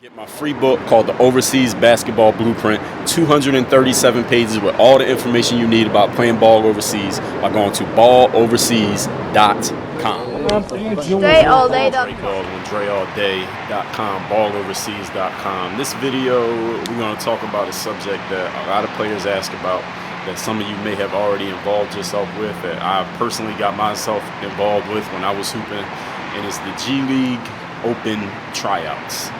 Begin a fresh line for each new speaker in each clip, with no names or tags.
Get my free book called The Overseas Basketball Blueprint, 237 pages with all the information you need about playing ball overseas by going to balloverseas.com.
DreAllDay.com.
Dre Baldwin, DreAllDay.com, balloverseas.com. This video, we're going to talk about a subject that a lot of players ask about, that some of you may have already involved yourself with, that I personally got myself involved with when I was hooping, and it's the G League Open Tryouts.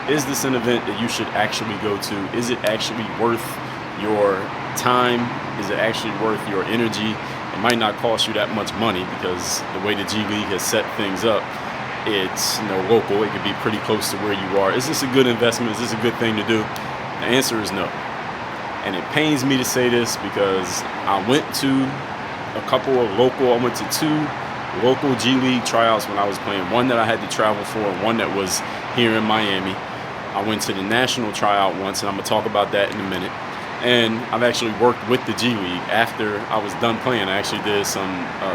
Is this an event that you should actually go to? Is it actually worth your time? Is it actually worth your energy? It might not cost you that much money because the way the G League has set things up, it's local. It could be pretty close to where you are. Is this a good investment? Is this a good thing to do? The answer is no. And it pains me to say this because I went to I went to two local G League tryouts when I was playing. One that I had to travel for and one that was here in Miami. I went to the national tryout once, and I'm going to talk about that in a minute. And I've actually worked with the G League. After I was done playing, I actually did some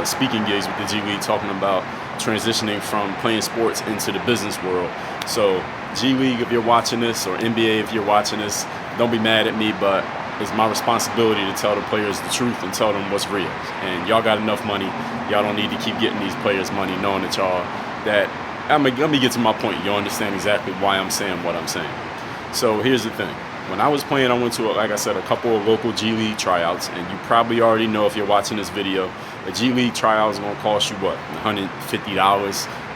speaking gigs with the G League talking about transitioning from playing sports into the business world. So G League, if you're watching this, or NBA, if you're watching this, don't be mad at me, but it's my responsibility to tell the players the truth and tell them what's real. And y'all got enough money. Y'all don't need to keep getting these players money knowing that let me get to my point. You'll understand exactly why I'm saying what I'm saying. So here's the thing. When I was playing, I went to, like I said, a couple of local G League tryouts. And you probably already know, if you're watching this video, a G League tryout is going to cost you, what, $150,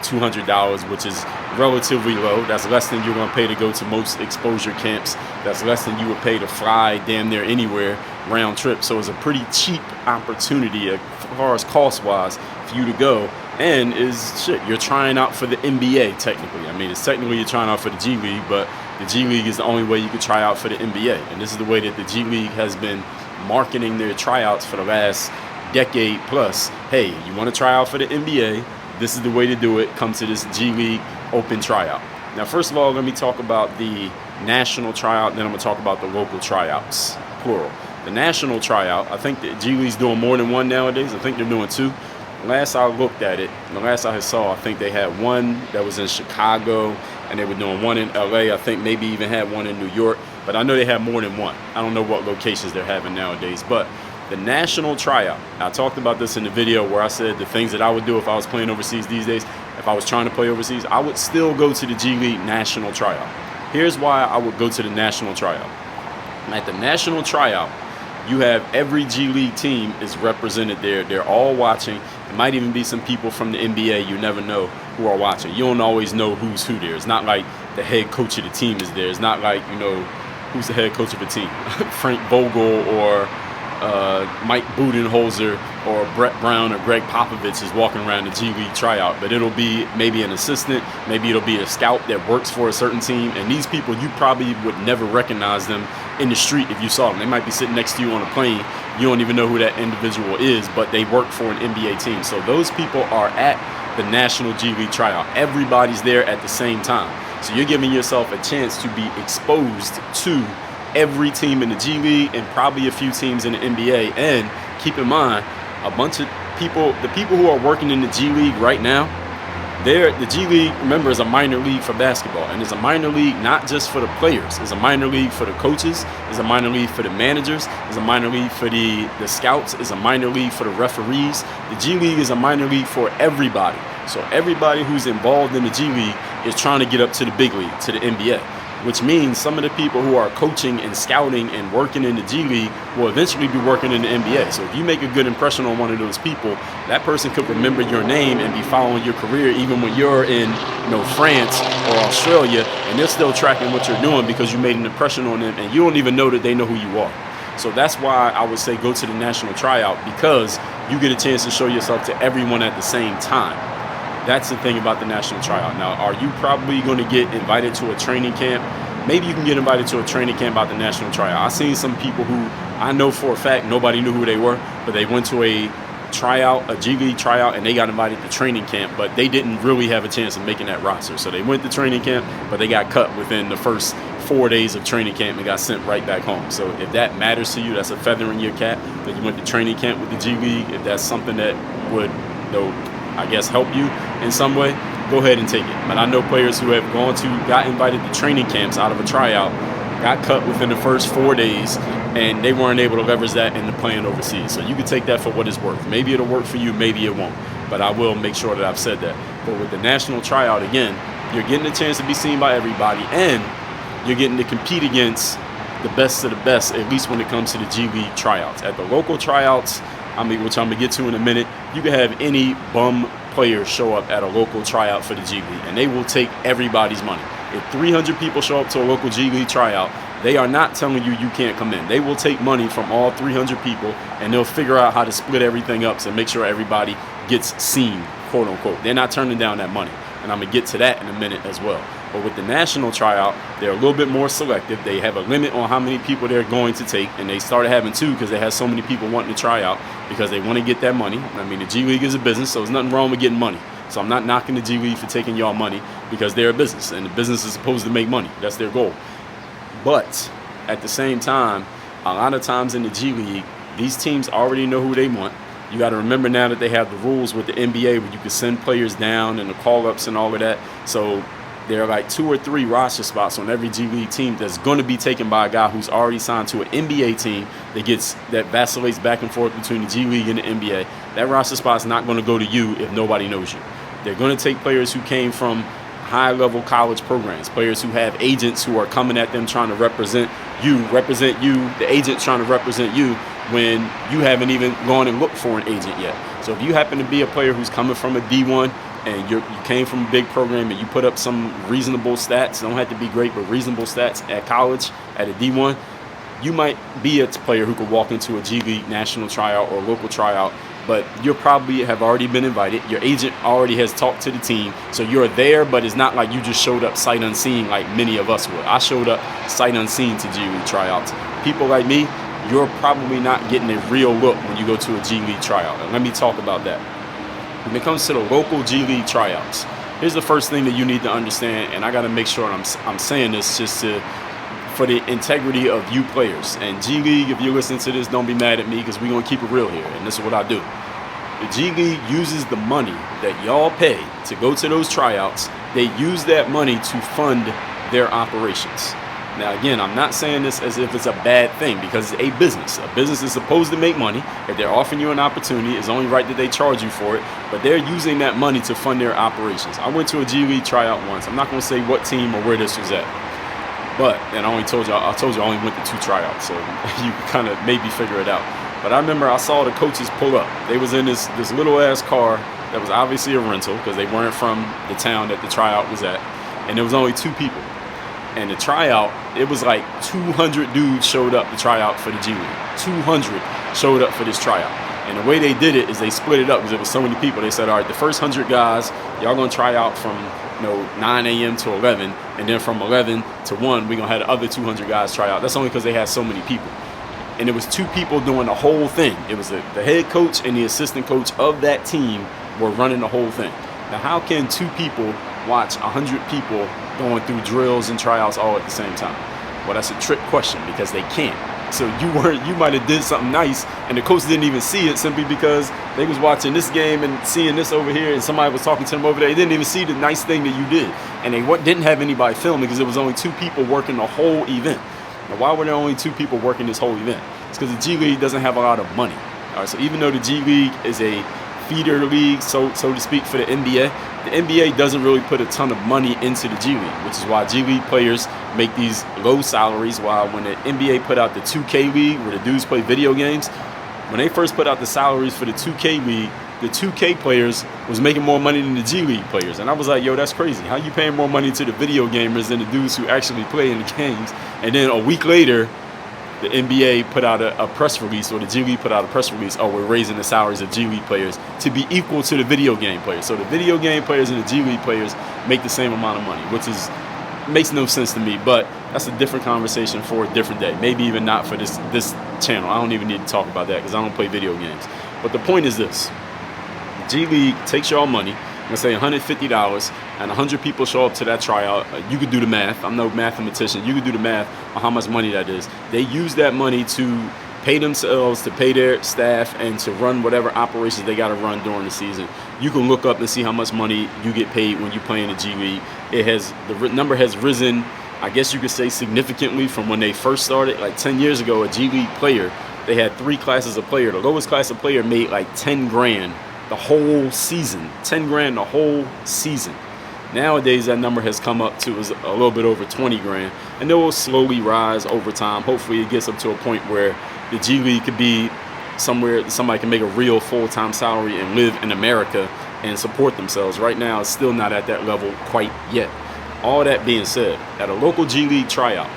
$200, which is relatively low. That's less than you're going to pay to go to most exposure camps. That's less than you would pay to fly damn near anywhere round trip. So it's a pretty cheap opportunity as far as cost-wise for you to go. And you're trying out for the NBA technically. I mean, it's technically you're trying out for the G League, but the G League is the only way you can try out for the NBA. And this is the way that the G League has been marketing their tryouts for the last decade plus. Hey, you want to try out for the NBA? This is the way to do it. Come to this G League Open tryout. Now, first of all, let me talk about the national tryout, then I'm going to talk about the local tryouts, plural. The national tryout, I think the G League's doing more than one nowadays. I think they're doing two. Last I looked at it, the last I saw, I think they had one that was in Chicago, and they were doing one in LA. I think maybe even had one in New York, but I know they have more than one. I don't know what locations they're having nowadays, but the national tryout, I talked about this in the video where I said the things that I would do if I was playing overseas these days. If I was trying to play overseas, I would still go to the G League national tryout. Here's why I would go to the national tryout. At the national tryout, you have every G League team is represented there. They're all watching. It might even be some people from the NBA, you never know, who are watching. You don't always know who's who there. It's not like the head coach of the team is there. It's not like, who's the head coach of the team? Frank Vogel or Mike Budenholzer or Brett Brown or Greg Popovich is walking around the G League tryout. But it'll be maybe an assistant, maybe it'll be a scout that works for a certain team. And these people, you probably would never recognize them in the street if you saw them. They might be sitting next to you on a plane. You don't even know who that individual is, but they work for an NBA team. So those people are at the National G League tryout. Everybody's there at the same time. So you're giving yourself a chance to be exposed to every team in the G League and probably a few teams in the NBA. And keep in mind, a bunch of people, the people who are working in the G League right now, the G League, remember, is a minor league for basketball. And it's a minor league not just for the players. It's a minor league for the coaches. It's a minor league for the managers. It's a minor league for the scouts. It's a minor league for the referees. The G League is a minor league for everybody. So everybody who's involved in the G League is trying to get up to the big league, to the NBA. Which means some of the people who are coaching and scouting and working in the G League will eventually be working in the NBA. So if you make a good impression on one of those people, that person could remember your name and be following your career even when you're in France or Australia, and they're still tracking what you're doing because you made an impression on them and you don't even know that they know who you are. So that's why I would say go to the national tryout, because you get a chance to show yourself to everyone at the same time. That's the thing about the national tryout. Now, are you probably going to get invited to a training camp? Maybe you can get invited to a training camp about the national tryout. I've seen some people who I know for a fact nobody knew who they were, but they went to a tryout, a G League tryout, and they got invited to training camp, but they didn't really have a chance of making that roster. So they went to training camp, but they got cut within the first 4 days of training camp and got sent right back home. So if that matters to you, that's a feather in your cap that you went to training camp with the G League. If that's something that would, I guess, help you in some way, go ahead and take it. But I know players who have got invited to training camps out of a tryout, got cut within the first 4 days, and they weren't able to leverage that into playing overseas. So you can take that for what it's worth. Maybe it'll work for you, maybe it won't. But I will make sure that I've said that. But with the national tryout, again, you're getting a chance to be seen by everybody, and you're getting to compete against the best of the best, at least when it comes to the G League tryouts. At the local tryouts, which I'm going to get to in a minute, you can have any bum player show up at a local tryout for the G League, and they will take everybody's money. If 300 people show up to a local G League tryout, they are not telling you can't come in. They will take money from all 300 people, and they'll figure out how to split everything up to make sure everybody gets seen, quote unquote. They're not turning down that money, and I'm going to get to that in a minute as well. But with the national tryout, they're a little bit more selective. They have a limit on how many people they're going to take, and they started having two because they had so many people wanting to try out because they want to get that money. I mean, the G League is a business, so there's nothing wrong with getting money. So I'm not knocking the G League for taking y'all money because they're a business, and the business is supposed to make money. That's their goal. But at the same time, a lot of times in the G League, these teams already know who they want. You got to remember now that they have the rules with the NBA where you can send players down and the call-ups and all of that. So there are like 2 or 3 roster spots on every G League team that's going to be taken by a guy who's already signed to an NBA team that vacillates back and forth between the G League and the NBA. That roster spot's not going to go to you if nobody knows you. They're going to take players who came from high-level college programs, players who have agents who are coming at them trying to represent you, the agent trying to represent you when you haven't even gone and looked for an agent yet. So if you happen to be a player who's coming from a D1 and you came from a big program and you put up some reasonable stats, don't have to be great, but reasonable stats at college at a D1, you might be a player who could walk into a G League national tryout or local tryout, but you'll probably have already been invited. Your agent already has talked to the team, so you're there, but it's not like you just showed up sight unseen like many of us would. I showed up sight unseen to G League tryouts. People like me, you're probably not getting a real look when you go to a G League tryout. And let me talk about that. When it comes to the local G League tryouts, here's the first thing that you need to understand, and I got to make sure I'm saying this just for the integrity of you players. And G League, if you're listening to this, don't be mad at me because we're going to keep it real here, and this is what I do. The G League uses the money that y'all pay to go to those tryouts. They use that money to fund their operations. Now, again, I'm not saying this as if it's a bad thing because it's a business. A business is supposed to make money. If they're offering you an opportunity, it's only right that they charge you for it. But they're using that money to fund their operations. I went to a G League tryout once. I'm not going to say what team or where this was at. And I told you I only went to 2 tryouts. So you can kind of maybe figure it out. But I remember I saw the coaches pull up. They was in this little-ass car that was obviously a rental because they weren't from the town that the tryout was at. And there was only 2 people. And the tryout, it was like 200 dudes showed up to try out for the G League. 200 showed up for this tryout. And the way they did it is they split it up because there was so many people. They said, all right, the first 100 guys, y'all going to try out from 9 a.m. to 11. And then from 11 to 1, we're going to have the other 200 guys try out. That's only because they had so many people. And it was 2 people doing the whole thing. It was the head coach and the assistant coach of that team were running the whole thing. Now, how can 2 people watch 100 people going through drills and tryouts all at the same time? Well, that's a trick question because they can't. So you might have did something nice and the coach didn't even see it simply because they was watching this game and seeing this over here and somebody was talking to them over there. They didn't even see the nice thing that you did. And they didn't have anybody filming because there was only 2 people working the whole event. Now, why were there only 2 people working this whole event? It's because the G League doesn't have a lot of money. All right, so even though the G League is a feeder league, so to speak, for the NBA doesn't really put a ton of money into the G League, which is why G League players make these low salaries, while when the NBA put out the 2K League, where the dudes play video games, when they first put out the salaries for the 2K League, the 2K players was making more money than the G League players. And I was like, yo, that's crazy. How you paying more money to the video gamers than the dudes who actually play in the games? And then a week later, the NBA put out a press release, or the G League put out a press release, oh, we're raising the salaries of G League players to be equal to the video game players. So the video game players and the G League players make the same amount of money, which makes no sense to me, but that's a different conversation for a different day. Maybe even not for this channel. I don't even need to talk about that because I don't play video games. But the point is this. G League takes your money, let's say $150, and 100 people show up to that tryout. You could do the math. I'm no mathematician. You could do the math on how much money that is. They use that money to pay themselves, to pay their staff, and to run whatever operations they got to run during the season. You can look up and see how much money you get paid when you play in the G League. The number has risen, I guess you could say, significantly from when they first started. Like 10 years ago, a G League player, they had 3 classes of player. The lowest class of player made like 10 grand the whole season. 10 grand the whole season. Nowadays, that number has come up to a little bit over 20 grand, and it will slowly rise over time. Hopefully, it gets up to a point where the G League could be somewhere that somebody can make a real full-time salary and live in America and support themselves. Right now, it's still not at that level quite yet. All that being said, at a local G League tryout,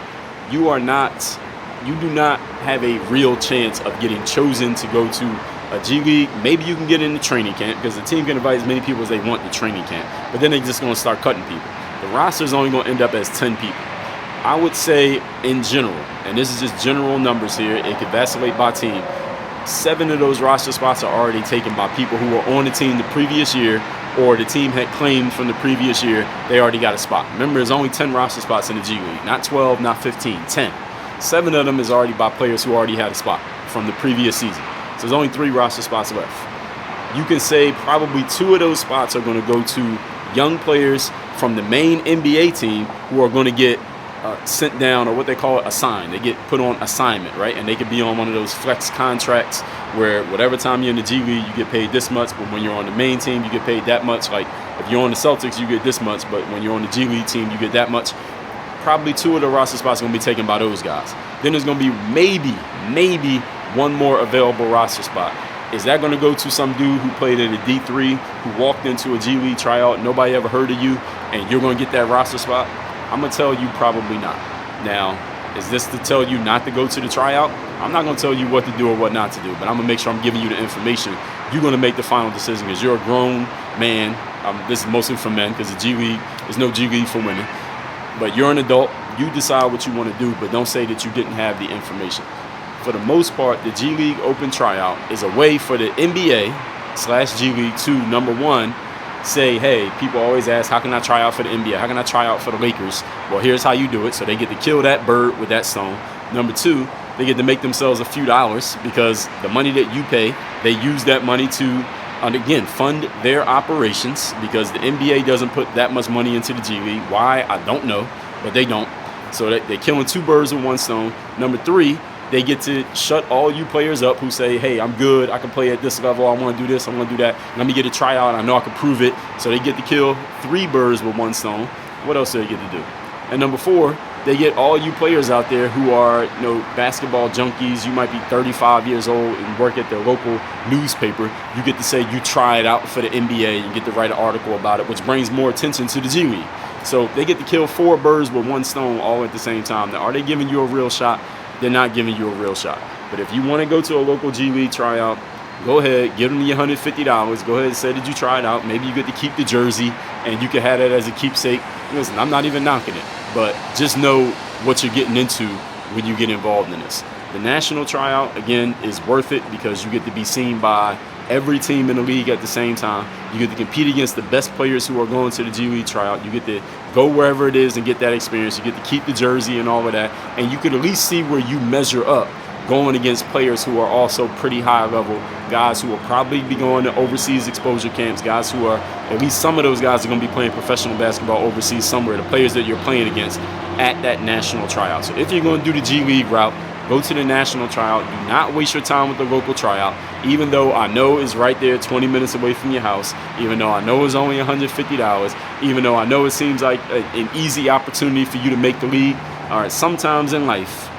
you do not have a real chance of getting chosen to go to a G League. Maybe you can get into training camp because the team can invite as many people as they want to training camp, but then they're just going to start cutting people. The roster is only going to end up as 10 people. I would say in general, and this is just general numbers here, it could vacillate by team, 7 of those roster spots are already taken by people who were on the team the previous year, or the team had claimed from the previous year they already got a spot. Remember, there's only 10 roster spots in the G League, not 12, not 15, 10. 7 of them is already by players who already had a spot from the previous season. So there's only 3 roster spots left. You can say probably 2 of those spots are going to go to young players from the main NBA team who are going to get sent down, or what they call it, assigned. They get put on assignment, right? And they could be on one of those flex contracts where whatever time you're in the G League, you get paid this much, but when you're on the main team, you get paid that much. Like if you're on the Celtics, you get this much, but when you're on the G League team, you get that much. Probably 2 of the roster spots are going to be taken by those guys. Then there's going to be maybe one more available roster spot. Is that going to go to some dude who played at a D3, who walked into a G League tryout, nobody ever heard of you, and you're going to get that roster spot? I'm going to tell you probably not. Now, is this to tell you not to go to the tryout? I'm not going to tell you what to do or what not to do, but I'm going to make sure I'm giving you the information. You're going to make the final decision because you're a grown man. This is mostly for men because the G League, there's no G League for women. But you're an adult. You decide what you want to do, but don't say that you didn't have the information. For the most part, the G League Open Tryout is a way for the NBA/G League to, number one, say, hey, people always ask, how can I try out for the NBA? How can I try out for the Lakers? Well, here's how you do it. So they get to kill that bird with that stone. Number 2, they get to make themselves a few dollars because the money that you pay, they use that money to, and again, fund their operations because the NBA doesn't put that much money into the G League. Why? I don't know, but they don't. So they're killing 2 birds with one stone. Number 3, they get to shut all you players up who say, hey, I'm good, I can play at this level, I want to do this, I want to do that, let me get a tryout, I know I can prove it. So they get to kill 3 birds with one stone. What else do they get to do? And number 4, they get all you players out there who are, basketball junkies. You might be 35 years old and work at the local newspaper. You get to say you tried out for the NBA and get to write an article about it, which brings more attention to the G League. So they get to kill 4 birds with one stone all at the same time. Now, are they giving you a real shot? They're not giving you a real shot. But if you want to go to a local G League tryout, go ahead, give them your $150. Go ahead and say that you tried out. Maybe you get to keep the jersey, and you can have that as a keepsake. Listen, I'm not even knocking it, but just know what you're getting into when you get involved in this. The national tryout, again, is worth it because you get to be seen by every team in the league at the same time. You get to compete against the best players who are going to the G League tryout. You get to go wherever it is and get that experience. You get to keep the jersey and all of that. And you could at least see where you measure up going against players who are also pretty high level, guys who will probably be going to overseas exposure camps, guys who are, at least some of those guys are going to be playing professional basketball overseas somewhere, the players that you're playing against at that national tryout. So if you're going to do the G League route, go to the national tryout. Do not waste your time with the local tryout, even though I know it's right there 20 minutes away from your house, even though I know it's only $150, even though I know it seems like an easy opportunity for you to make the league. All right, sometimes in life,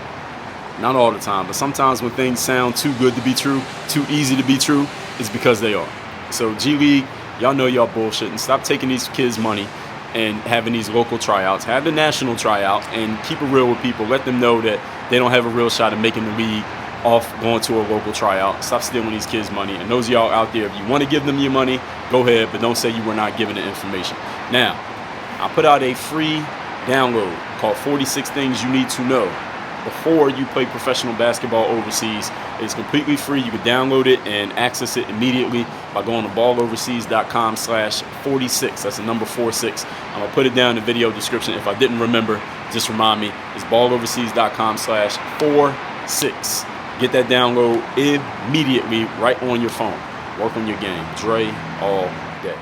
not all the time, but sometimes when things sound too good to be true, too easy to be true, it's because they are. So G League, y'all know y'all bullshitting. Stop taking these kids' money and having these local tryouts. Have the national tryout and keep it real with people. Let them know that they don't have a real shot at making the league off going to a local tryout. Stop stealing these kids' money. And those of y'all out there, if you want to give them your money, go ahead, but don't say you were not given the information. Now, I put out a free download called 46 Things You Need to Know before you play professional basketball overseas. It's completely free. You can download it and access it immediately by going to balloverseas.com/46. That's the number 46. I'm going to put it down in the video description. If I didn't remember, just remind me. It's balloverseas.com/46. Get that download immediately right on your phone. Work on your game. Dre all day.